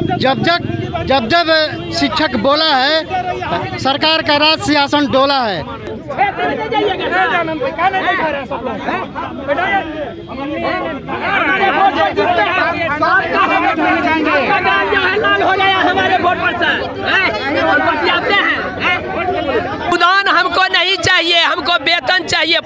जब शिक्षक बोला है सरकार का राज सिंहासन डोला है। अनुदान हमको नहीं चाहिए, हमको वेतन चाहिए।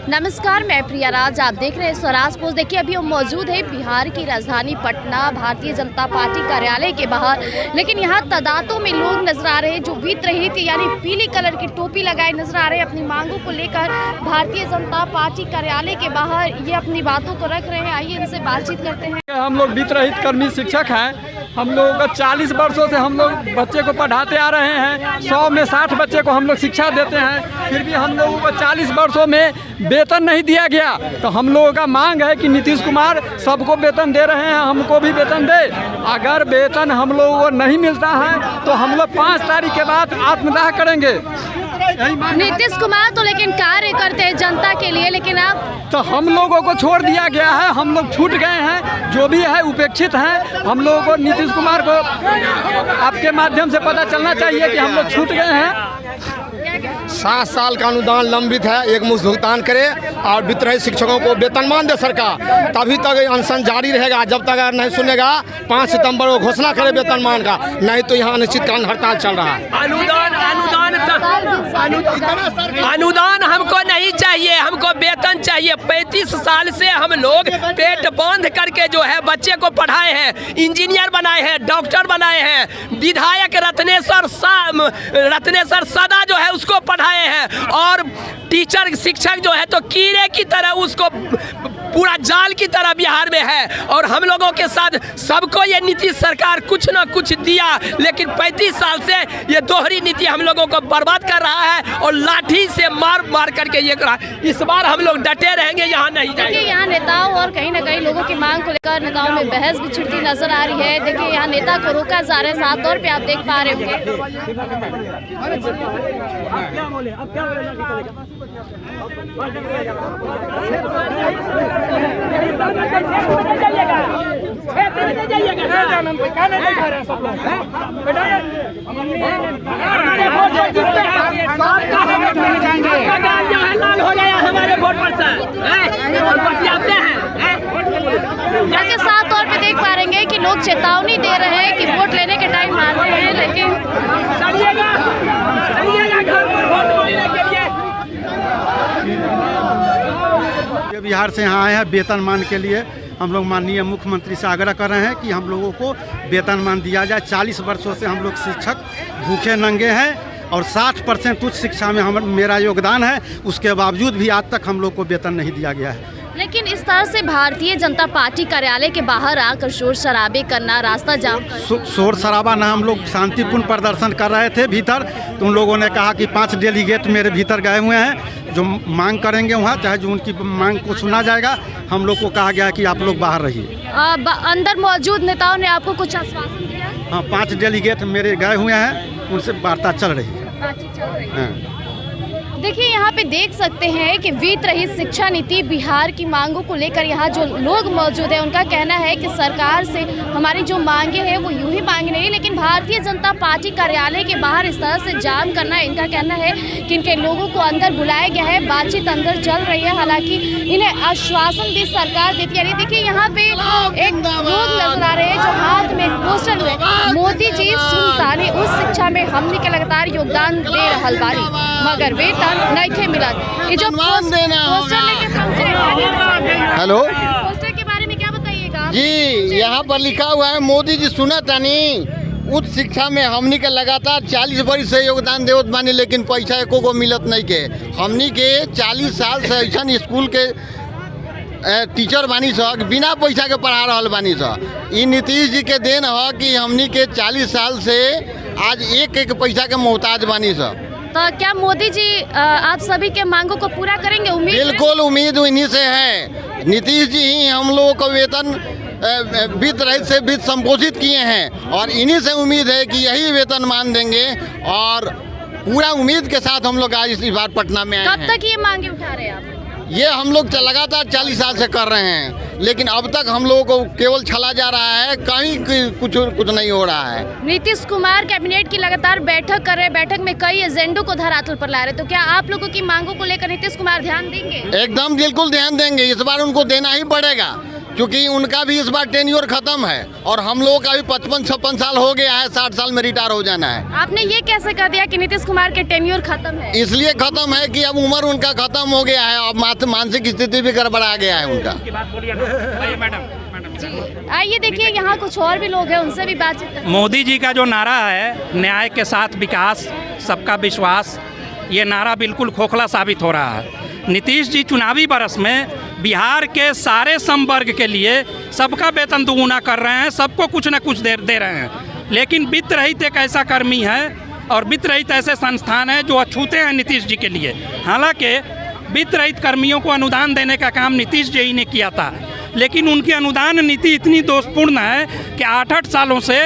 नमस्कार, मैं प्रिया राज, आप देख रहे हैं स्वराज पोस्ट। देखिए अभी हम मौजूद है बिहार की राजधानी पटना भारतीय जनता पार्टी कार्यालय के बाहर, लेकिन यहाँ तादादों में लोग नजर आ रहे हैं जो वितरहित यानी पीली कलर की टोपी लगाए नजर आ रहे हैं। अपनी मांगों को लेकर भारतीय जनता पार्टी कार्यालय के बाहर ये अपनी बातों को रख रहे हैं। आइए इनसे बातचीत करते हैं। हम लोग वितरहित कर्मी शिक्षक हैं। हम लोगों का 40 वर्षों से हम लोग बच्चे को पढ़ाते आ रहे हैं। 100 में 60 बच्चे को हम लोग शिक्षा देते हैं, फिर भी हम लोगों को 40 वर्षों में वेतन नहीं दिया गया। तो हम लोगों का मांग है कि नीतीश कुमार सबको वेतन दे रहे हैं, हमको भी वेतन दे। अगर वेतन हम लोगों को नहीं मिलता है तो हम लोग 5 तारीख के बाद आत्मदाह करेंगे। नीतीश कुमार तो लेकिन कार्य करते हैं जनता के लिए, लेकिन आप तो हम लोगों को छोड़ दिया गया है, हम लोग छूट गए हैं, जो भी है उपेक्षित हैं। हम लोगों को नीतीश कुमार को आपके माध्यम से पता चलना चाहिए कि हम लोग छूट गए हैं। 7 साल का अनुदान लंबित है, एक मुश्त भुगतान करे और वितरहित शिक्षकों को वेतनमान दे सरकार। तभी तक अनशन जारी रहेगा। जब तक अगर नहीं सुनेगा 5 सितंबर को घोषणा करे वेतनमान का, नहीं तो यहाँ अनिश्चितकालीन हड़ताल चल रहा है। अनुदान हमको नहीं चाहिए, हमको वेतन चाहिए। 35 साल से हम लोग पेट बांध करके जो है बच्चे को पढ़ाए हैं, इंजीनियर बनाए हैं, डॉक्टर बनाए हैं। विधायक रत्नेश्वर सदा जो है उसको पढ़ाए हैं, और टीचर शिक्षक जो है तो कीड़े की तरह उसको पूरा जाल की तरह बिहार में है। और हम लोगों के साथ सबको ये नीतीश सरकार कुछ ना कुछ दिया, लेकिन 35 साल से ये दोहरी नीति हम लोगों को बर्बाद कर रहा है और लाठी से मार करके ये कर रहा है। इस बार हम लोग डटे रहेंगे, यहाँ नहीं जाएंगे। यहाँ नेताओं और कहीं ना कहीं लोगों की मांग को लेकर नेताओं में बहस भी छिड़ती नजर आ रही है। देखिए यहाँ नेता को रोका जा रहा है, साफ तौर पे आप देख पा रहे होंगे। साफ तौर पे देख पा रहे हैं कि लोग चेतावनी दे रहे हैं कि वोट लेने के टाइम मानते हैं, लेकिन बिहार से यहाँ आए हैं वेतनमान के लिए। हम लोग माननीय मुख्यमंत्री से आग्रह कर रहे हैं कि हम लोगों को वेतनमान दिया जाए। 40 वर्षों से हम लोग शिक्षक भूखे नंगे हैं और 60% उच्च शिक्षा में मेरा योगदान है, उसके बावजूद भी आज तक हम लोग को वेतन नहीं दिया गया है। लेकिन इस तरह से भारतीय जनता पार्टी कार्यालय के बाहर आकर शोर शराबे करना, रास्ता जाम शोर शराबा ना, हम लोग शांतिपूर्ण प्रदर्शन कर रहे थे भीतर। तो उन लोगों ने कहा कि 5 डेलीगेट मेरे भीतर गए हुए हैं जो मांग करेंगे वहाँ, चाहे जो उनकी मांग को सुना जाएगा। हम लोग को कहा गया कि आप लोग बाहर रहिए। अंदर मौजूद नेताओं ने आपको कुछ आश्वासन दिया? हाँ, 5 डेलीगेट मेरे गए हुए हैं, उनसे वार्ता चल रही है। देखिए यहाँ पे देख सकते हैं कि वितरहित शिक्षा नीति बिहार की मांगों को लेकर यहाँ जो लोग मौजूद हैं उनका कहना है कि सरकार से हमारी जो मांगे हैं वो यूं ही मांग नहीं, लेकिन भारतीय जनता पार्टी कार्यालय के बाहर इस तरह से जाम करना, इनका कहना है कि इनके लोगों को अंदर बुलाया गया है, बातचीत अंदर चल रही है। हालांकि इन्हें आश्वासन भी सरकार देती है। देखिए यहाँ पे एक लोग नजर आ रहे हैं जो हाथ में पोस्टर में मोदी जी सुनतानी उस शिक्षा में हमने के लगातार योगदान दे रहल बारी, मगर वेतन नहीं मिला। ये जो पोस्टर लेके पहुंचे हैं, हेलो, पोस्टर के बारे में क्या बताइएगा जी? यहाँ पर लिखा हुआ है मोदी जी सुना तानी उच्च शिक्षा में हमनी के लगातार 40 वर्ष से योगदान देवत बानी, लेकिन पैसा एको को मिलत नहीं के। हमनी के 40 साल से ऐसा स्कूल के टीचर बानी स बिना पैसा के पढ़ा रहल बानी स। ई नीतीश जी के देन है कि हमनी के 40 साल से आज एक पैसा के मोहताज बानी स। तो क्या मोदी जी आप सभी के मांगों को पूरा करेंगे? उम्मीद बिल्कुल उम्मीद इन्हीं से है। नीतीश जी ही हम लोगों को वेतन वित्त रहित से वित्त संपोषित किए हैं और इन्हीं से उम्मीद है कि यही वेतन मान देंगे और पूरा उम्मीद के साथ हम लोग आज इस बार पटना में आए हैं। कब तक ये मांगे उठा रहे हैं आप? ये हम लोग लगातार 40 साल से कर रहे हैं, लेकिन अब तक हम लोगों को केवल छला जा रहा है, कहीं कुछ नहीं हो रहा है। नीतीश कुमार कैबिनेट की लगातार बैठक कर रहे हैं, बैठक में कई एजेंडों को धरातल पर ला रहे हैं, तो क्या आप लोगों की मांगों को लेकर नीतीश कुमार ध्यान देंगे? एकदम बिल्कुल ध्यान देंगे, इस बार उनको देना ही पड़ेगा, क्योंकि उनका भी इस बार टेन्योर खत्म है और हम लोगों का भी 55-56 साल हो गया है, 60 साल में रिटायर हो जाना है। आपने ये कैसे कह दिया कि नीतीश कुमार के टेन्योर खत्म है? इसलिए खत्म है कि अब उम्र उनका खत्म हो गया है, अब मानसिक स्थिति भी गड़बड़ा गया है उनका। आइए देखिए, यहाँ कुछ और भी लोग हैं, उनसे भी बातचीत करते हैं। मोदी जी का जो नारा है, न्याय के साथ विकास, सबका विश्वास, ये नारा बिल्कुल खोखला साबित हो रहा है। नीतीश जी चुनावी बरस में बिहार के सारे संवर्ग के लिए सबका वेतन दुगुना कर रहे हैं, सबको कुछ न कुछ दे रहे हैं, लेकिन वित्त रहित एक ऐसा कर्मी है और वित्त रहित ऐसे संस्थान है जो अछूते हैं नीतीश जी के लिए। हालांकि वित्त रहित कर्मियों को अनुदान देने का काम नीतीश जी ने किया था, लेकिन उनकी अनुदान नीति इतनी दोषपूर्ण है कि 8-8 सालों से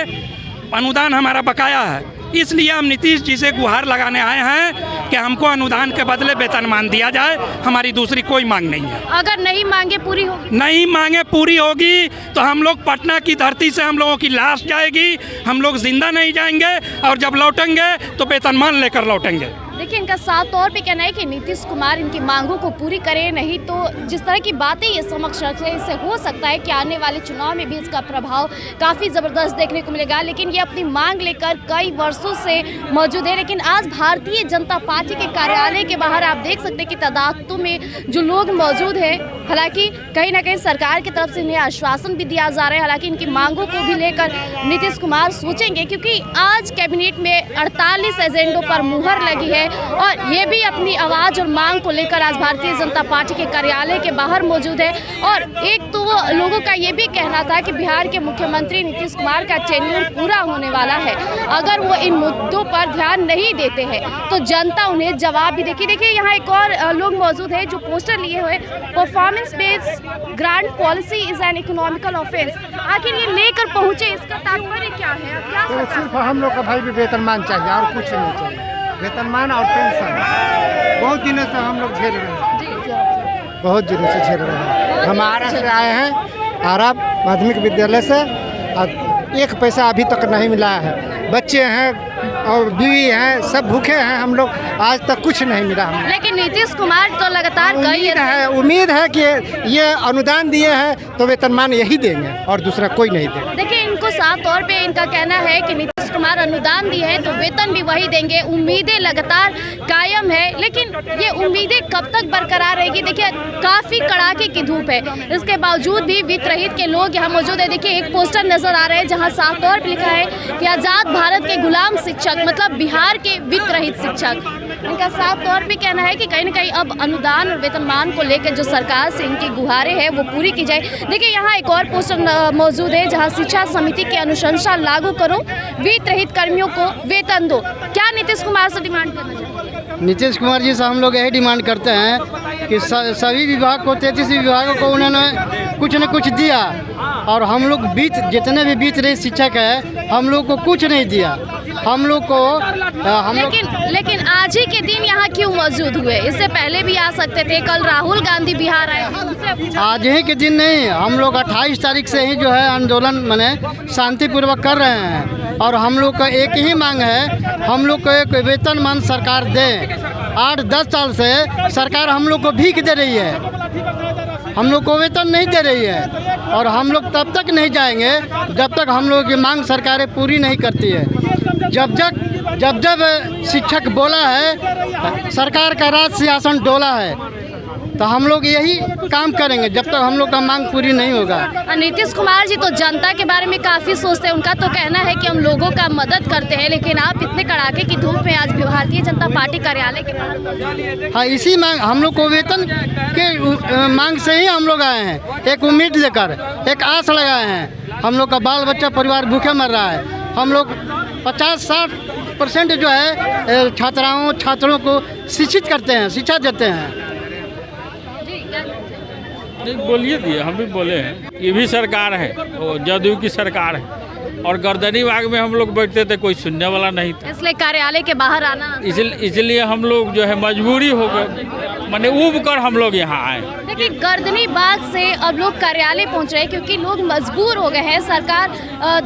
अनुदान हमारा बकाया है। इसलिए हम नीतीश जी से गुहार लगाने आए हैं कि हमको अनुदान के बदले वेतनमान दिया जाए, हमारी दूसरी कोई मांग नहीं है। अगर नहीं मांगे पूरी होगी? नहीं मांगे पूरी होगी तो हम लोग पटना की धरती से हम लोगों की लाश जाएगी, हम लोग जिंदा नहीं जाएंगे, और जब लौटेंगे तो वेतनमान लेकर लौटेंगे। देखिए, इनका साफ तौर पे कहना है कि नीतीश कुमार इनकी मांगों को पूरी करे, नहीं तो जिस तरह की बातें ये समक्ष रखे हैं, इससे हो सकता है कि आने वाले चुनाव में भी इसका प्रभाव काफ़ी ज़बरदस्त देखने को मिलेगा। लेकिन ये अपनी मांग लेकर कई वर्षों से मौजूद है। लेकिन आज भारतीय जनता पार्टी के कार्यालय के बाहर आप देख सकते हैं कि तादादों में जो लोग मौजूद हैं। हालांकि कहीं ना कहीं सरकार की तरफ से इन्हें आश्वासन भी दिया जा रहा है, हालांकि इनकी मांगों को भी लेकर नीतीश कुमार सोचेंगे, क्योंकि आज कैबिनेट में 48 एजेंडों पर मुहर लगी है और ये भी अपनी आवाज़ और मांग को लेकर आज भारतीय जनता पार्टी के कार्यालय के बाहर मौजूद है। और एक तो लोगों का ये भी कहना था कि बिहार के मुख्यमंत्री नीतीश कुमार का टेन्योर पूरा होने वाला है, अगर वो इन मुद्दों पर ध्यान नहीं देते हैं तो जनता उन्हें जवाब भी देगी। देखिए, यहाँ एक और लोग मौजूद है जो पोस्टर लिए हुए, performance based grant policy is an economical offence. आखिर ये लेकर पहुँचे, इसका तात्पर्य क्या है? क्या सिर्फ हम लोग का भाई भी वेतनमान चाहिए और कुछ नहीं चाहिए, वेतनमान और पेंशन। बहुत दिनों से हम लोग झेल रहे हैं, बहुत दिनों से झेल रहे हैं। हम आरा से आए हैं, आरा माध्यमिक विद्यालय से, और 1 पैसा अभी तक नहीं मिला है। बच्चे हैं और बीवी हैं, सब भूखे हैं, हम लोग आज तक कुछ नहीं मिला हमें। लेकिन नीतीश कुमार तो लगातार उम्मीद है कि ये अनुदान दिए हैं तो वेतनमान यही देंगे और दूसरा कोई नहीं देगा। देखिए, इनको साफ तौर पे इनका कहना है कि नीतीश कुमार अनुदान दिए हैं तो वेतन भी वही देंगे, उम्मीदें लगातार कायम है। लेकिन ये उम्मीदें कब तक बरकरार रहेगी? देखिए, काफ़ी कड़ाके की धूप है, इसके बावजूद भी वित्त रहित के लोग यहाँ मौजूद है। देखिए, एक पोस्टर नजर आ रहा है जहाँ साफ तौर पर लिखा है कि आज़ाद भारत के गुलाम शिक्षक, मतलब बिहार के वित्त रहित शिक्षक। इनका साफ तौर पे कहना है कि कहीं ना कहीं अब अनुदान और वेतनमान को लेकर जो सरकार से इनकी गुहारें हैं वो पूरी की जाए। देखिए, यहाँ एक और पोस्टर मौजूद है जहाँ शिक्षा समिति की अनुशंसा लागू करो, वित्त रहित कर्मियों को वेतन दो। क्या नीतीश कुमार से डिमांड करना चाहिए? नीतीश कुमार जी से हम लोग यही डिमांड करते हैं कि सभी विभाग को, 33 विभागों को उन्होंने कुछ न कुछ दिया, और हम लोग जितने भी बीच रहे शिक्षक है, हम लोग को कुछ नहीं दिया। हम लोग को लेकिन आज ही के दिन यहाँ क्यों मौजूद हुए? इससे पहले भी आ सकते थे, कल राहुल गांधी बिहार आए, उनसे आज ही के दिन नहीं, हम लोग 28 तारीख से ही जो है आंदोलन माने शांतिपूर्वक कर रहे हैं, और हम लोग का एक ही मांग है, हम लोग को एक वेतनमान सरकार दे। 8-10 साल से सरकार हम लोग को भीख दे रही है, हम लोग को वेतन नहीं दे रही है, और हम लोग तब तक नहीं जाएंगे जब तक हम लोग की मांग सरकारें पूरी नहीं करती है। जब शिक्षक बोला है, सरकार का राज सिंहासन डोला है, तो हम लोग यही काम करेंगे जब तक हम लोग का मांग पूरी नहीं होगा। नीतीश कुमार जी तो जनता के बारे में काफ़ी सोचते हैं, उनका तो कहना है कि हम लोगों का मदद करते हैं, लेकिन आप इतने कड़ाके की धूप में आज भारतीय जनता पार्टी कार्यालय के बाहर। हाँ, इसी मांग, हम लोग को वेतन के मांग से ही हम लोग आए हैं, एक उम्मीद लेकर, एक आस लगाए हैं। हम लोग का बाल बच्चा परिवार भूखे मर रहा है, हम लोग 50-60% जो है छात्रों को शिक्षित करते हैं, शिक्षा देते हैं। बोलिए दिए, हम भी बोले हैं, ये भी सरकार है, जदयू की सरकार है, और गर्दनी बाग में हम लोग बैठते थे, कोई सुनने वाला नहीं था, इसलिए कार्यालय के बाहर आना, इसलिए हम लोग जो है मजबूरी हो गए, मैंने ऊब कर हम लोग यहाँ आए। देखिए गर्दनी बाग से अब लोग कार्यालय पहुंच रहे हैं क्योंकि लोग मजबूर हो गए हैं, सरकार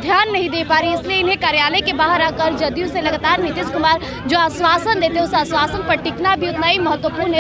ध्यान नहीं दे पा रही, इसलिए इन्हें कार्यालय के बाहर आकर जदयू से लगातार नीतीश कुमार जो आश्वासन देते हैं उस आश्वासन पर टिकना भी उतना ही महत्वपूर्ण है।